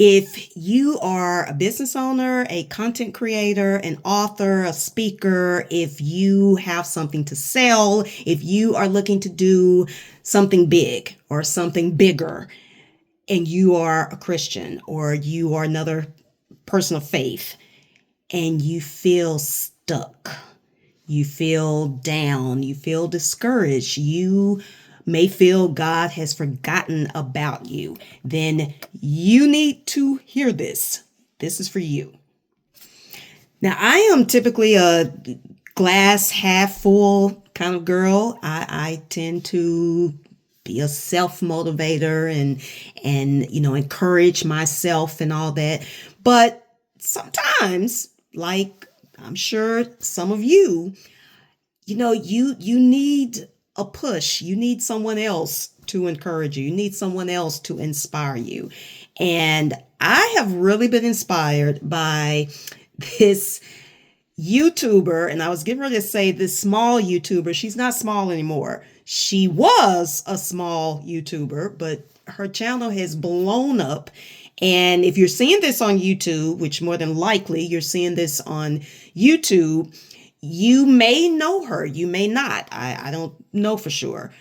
If you are a business owner, a content creator, an author, a speaker, if you have something to sell, if you are looking to do something big or something bigger, and you are a Christian or you are another person of faith, and you feel stuck, you feel down, you feel discouraged, you may feel God has forgotten about you, then you need to hear this. This is for you. Now, I am typically a glass half full kind of girl. I tend to be a self motivator and encourage myself and all that. But sometimes, like I'm sure some of you, you need a push. You need someone else to encourage you. You need someone else to inspire you. And I have really been inspired by this YouTuber, and I was getting ready to say this small YouTuber. She's not small anymore. She was a small YouTuber, but her channel has blown up. And if you're seeing this on YouTube, which more than likely you're seeing this on YouTube, you may know her, you may not. I don't know for sure.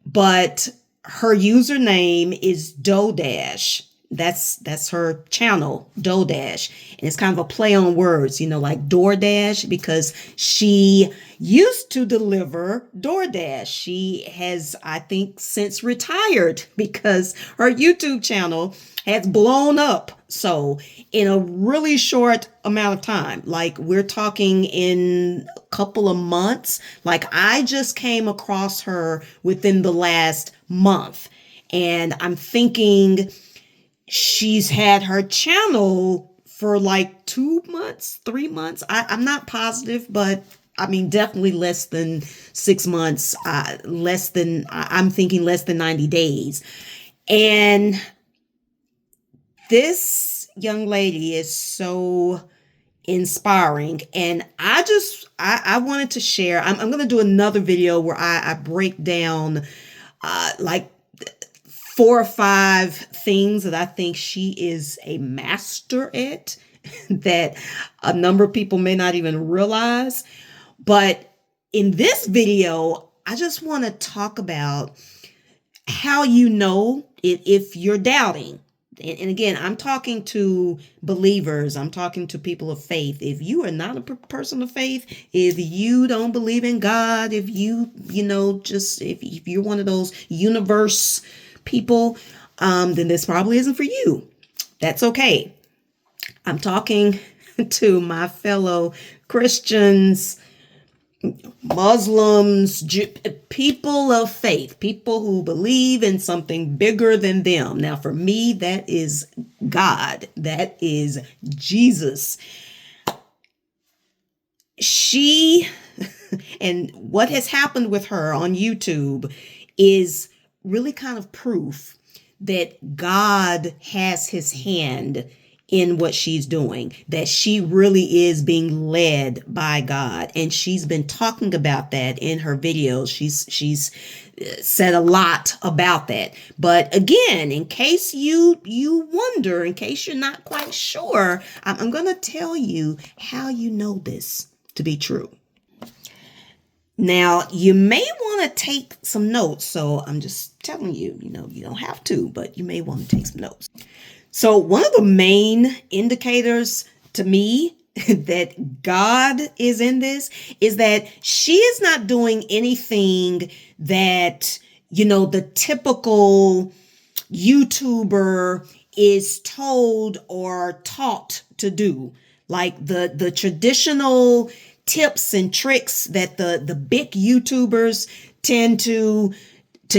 But her username is Dodash. That's her channel, Dodash. And it's kind of a play on words, like DoorDash, because she used to deliver DoorDash. She has, I think, since retired because her YouTube channel has blown up. So in a really short amount of time, like we're talking in a couple of months, like I just came across her within the last month. And I'm thinking she's had her channel for like 2 months, 3 months. I'm not positive, but I mean, definitely less than 6 months, I'm thinking less than 90 days. And this young lady is so inspiring. And I wanted to share, I'm going to do another video where I break down like 4 or 5 things that I think she is a master at that a number of people may not even realize. But in this video, I just want to talk about how you know if you're doubting. And again, I'm talking to believers. I'm talking to people of faith. If you are not a person of faith, if you don't believe in God, if if you're one of those universe people, then this probably isn't for you. That's okay. I'm talking to my fellow Christians, Muslims, people of faith, people who believe in something bigger than them. Now, for me, that is God. That is Jesus. She, and what has happened with her on YouTube is really kind of proof that God has his hand in what she's doing, that she really is being led by God. And she's been talking about that in her videos. She's said a lot about that. But again, in case you wonder, in case you're not quite sure, I'm going to tell you how you know this to be true. Now, you may want to take some notes. So I'm just telling you, you don't have to, but you may want to take some notes. So one of the main indicators to me that God is in this is that she is not doing anything that, the typical YouTuber is told or taught to do. Like the traditional tips and tricks that the big YouTubers tend to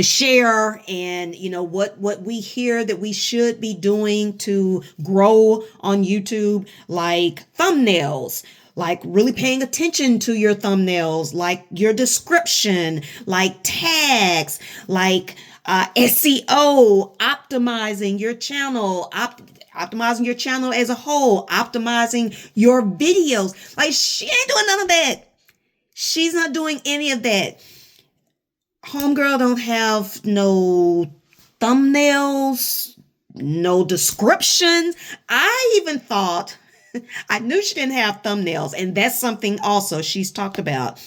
share, and what we hear that we should be doing to grow on YouTube, like thumbnails, like really paying attention to your thumbnails, like your description, like tags, like SEO, optimizing your channel, optimizing your channel as a whole, optimizing your videos. Like, she ain't doing none of that. She's not doing any of that. Homegirl don't have no thumbnails no descriptions. I even thought, I knew she didn't have thumbnails, and that's something also she's talked about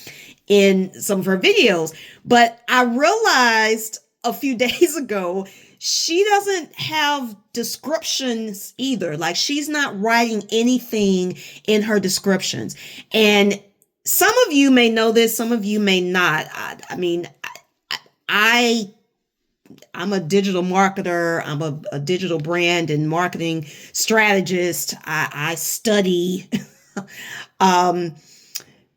in some of her videos. But I realized a few days ago, she doesn't have descriptions either. Like, she's not writing anything in her descriptions. And some of you may know this, some of you may not. I mean, I'm a digital marketer. I'm a digital brand and marketing strategist. I study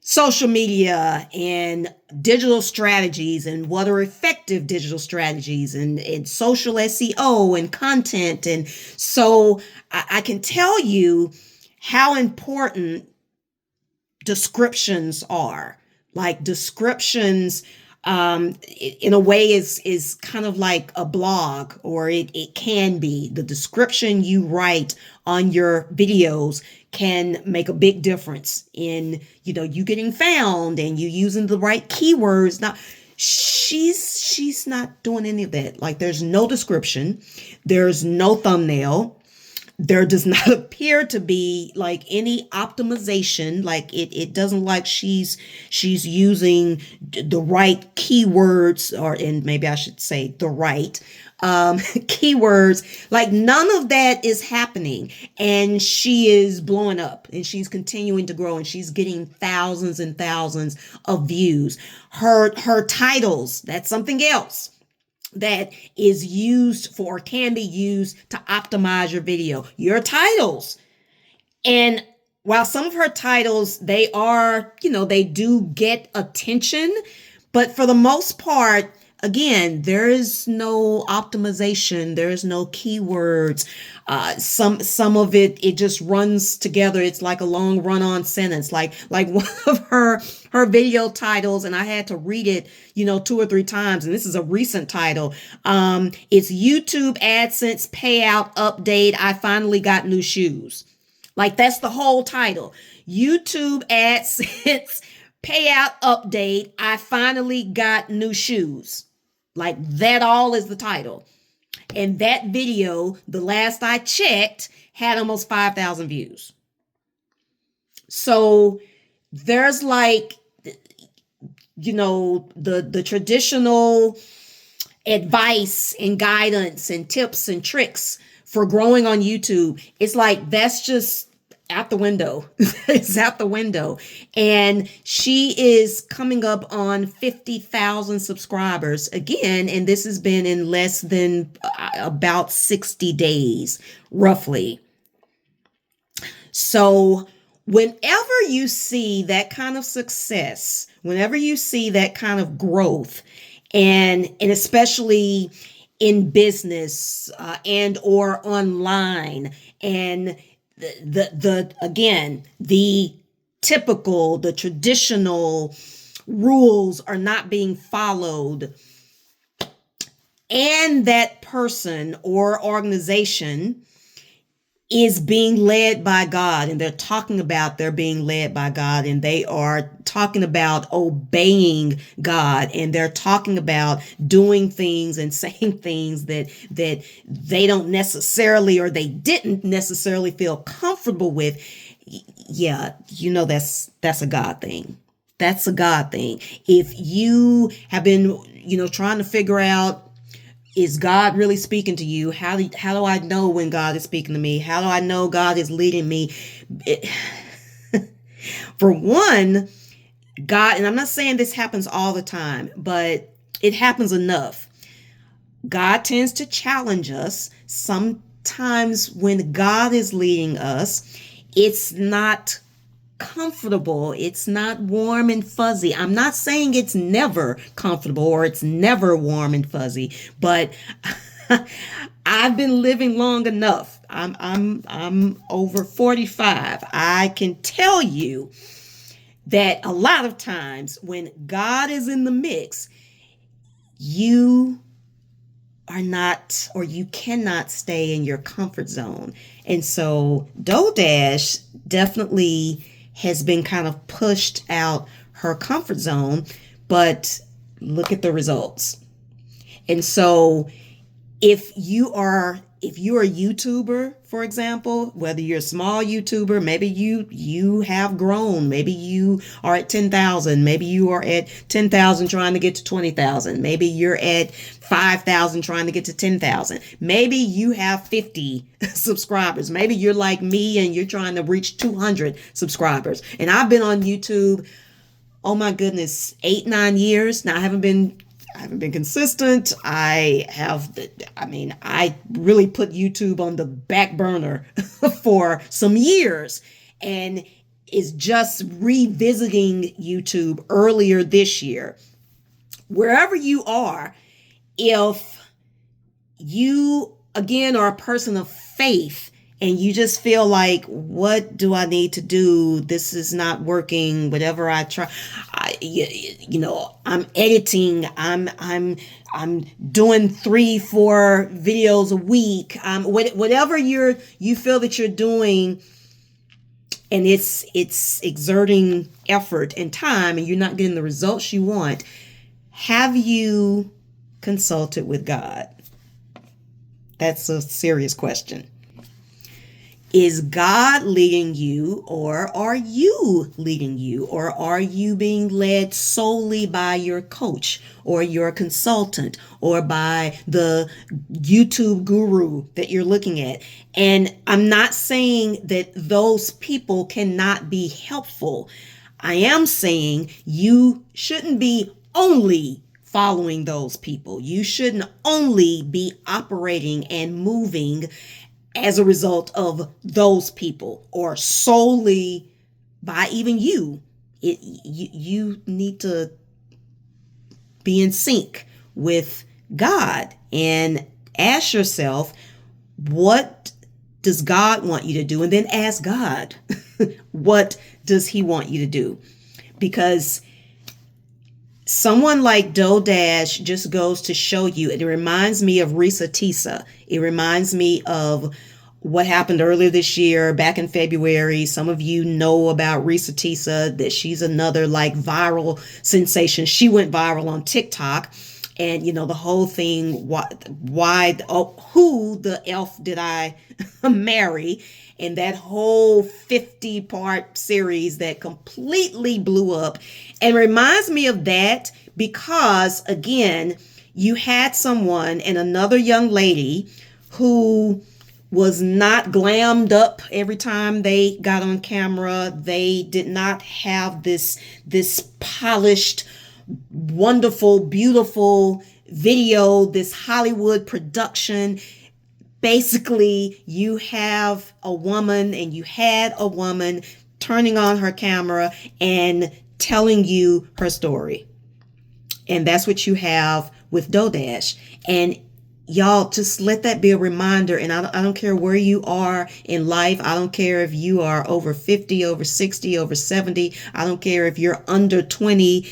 social media and digital strategies and what are effective digital strategies and social SEO and content. And so I can tell you how important descriptions are. Like, descriptions in a way is kind of like a blog, or it can be. The description you write on your videos can make a big difference in, you getting found and you using the right keywords. Now, she's not doing any of that. Like, there's no description, there's no thumbnail. There does not appear to be like any optimization. Like, it doesn't like she's using the right keywords, and maybe I should say the right keywords. Like, none of that is happening, and she is blowing up, and she's continuing to grow, and she's getting thousands and thousands of views. Her titles, that's something else that is used for, or can be used to optimize your video. Your titles. And while some of her titles, they are, they do get attention, but for the most part, again, there is no optimization. There is no keywords. Some of it just runs together. It's like a long run-on sentence. Like one of her video titles, and I had to read it, 2 or 3 times. And this is a recent title. It's YouTube AdSense payout update. I finally got new shoes. Like, that's the whole title. YouTube AdSense payout update. I finally got new shoes. Like, that all is the title. And that video, the last I checked, had almost 5,000 views. So there's like, the traditional advice and guidance and tips and tricks for growing on YouTube. It's like, that's just out the window. It's out the window. And she is coming up on 50,000 subscribers again. And this has been in less than about 60 days, roughly. So whenever you see that kind of success, whenever you see that kind of growth, and especially in business and or online, and the typical, the traditional rules are not being followed, and that person or organization is being led by God, and they're talking about they're being led by God, and they are talking about obeying God, and they're talking about doing things and saying things that they don't necessarily, or they didn't necessarily feel comfortable with. Yeah, that's a God thing. That's a God thing. If you have been, trying to figure out, is God really speaking to you? How do I know when God is speaking to me? How do I know God is leading me? For one, God, and I'm not saying this happens all the time, but it happens enough. God tends to challenge us. Sometimes when God is leading us, it's not comfortable. It's not warm and fuzzy. I'm not saying it's never comfortable or it's never warm and fuzzy, but I've been living long enough. I'm over 45. I can tell you that a lot of times when God is in the mix, you are not, or you cannot stay in your comfort zone. And so DoeDash definitely has been kind of pushed out her comfort zone, but look at the results. And so if you are if you're a YouTuber, for example, whether you're a small YouTuber, maybe you have grown, maybe you are at 10,000, maybe you are at 10,000 trying to get to 20,000, maybe you're at 5,000 trying to get to 10,000, maybe you have 50 subscribers, maybe you're like me and you're trying to reach 200 subscribers. And I've been on YouTube, oh my goodness, 8-9 years now. I haven't been consistent. I really put YouTube on the back burner for some years, and is just revisiting YouTube earlier this year. Wherever you are, if you again are a person of faith and you just feel like, what do I need to do? This is not working. Whatever I try, I'm editing. I'm doing 3-4 videos a week. Whatever you feel that you're doing, and it's exerting effort and time, and you're not getting the results you want. Have you consulted with God? That's a serious question. Is God leading you, or are you leading you, or are you being led solely by your coach or your consultant or by the YouTube guru that you're looking at? And I'm not saying that those people cannot be helpful. I am saying you shouldn't be only following those people. You shouldn't only be operating and moving as a result of those people, or solely by even you. You need to be in sync with God and ask yourself, what does God want you to do? And then ask God, what does he want you to do? Because someone like DoeDash just goes to show you, it reminds me of Risa Tisa. It reminds me of what happened earlier this year, back in February. Some of you know about Risa Tisa, that she's another like viral sensation. She went viral on TikTok. And, the whole thing, who the elf did I marry? And that whole 50-part series that completely blew up, and reminds me of that because, again, you had someone and another young lady who was not glammed up every time they got on camera. They did not have this polished, wonderful, beautiful video, this Hollywood production. Basically, you have a woman, and you had a woman turning on her camera and telling you her story. And that's what you have with DoeDash. And y'all, just let that be a reminder. And I don't care where you are in life. I don't care if you are over 50, over 60, over 70. I don't care if you're under 20.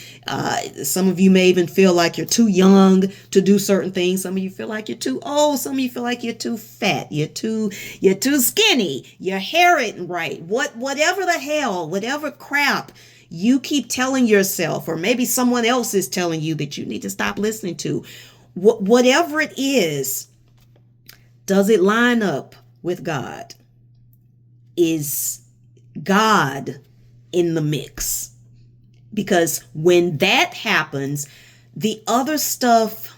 Some of you may even feel like you're too young to do certain things. Some of you feel like you're too old. Some of you feel like you're too fat. You're too skinny. Your hair isn't right. Whatever the hell, whatever crap you keep telling yourself, or maybe someone else is telling you that you need to stop listening to. Whatever it is, does it line up with God? Is God in the mix? Because when that happens, the other stuff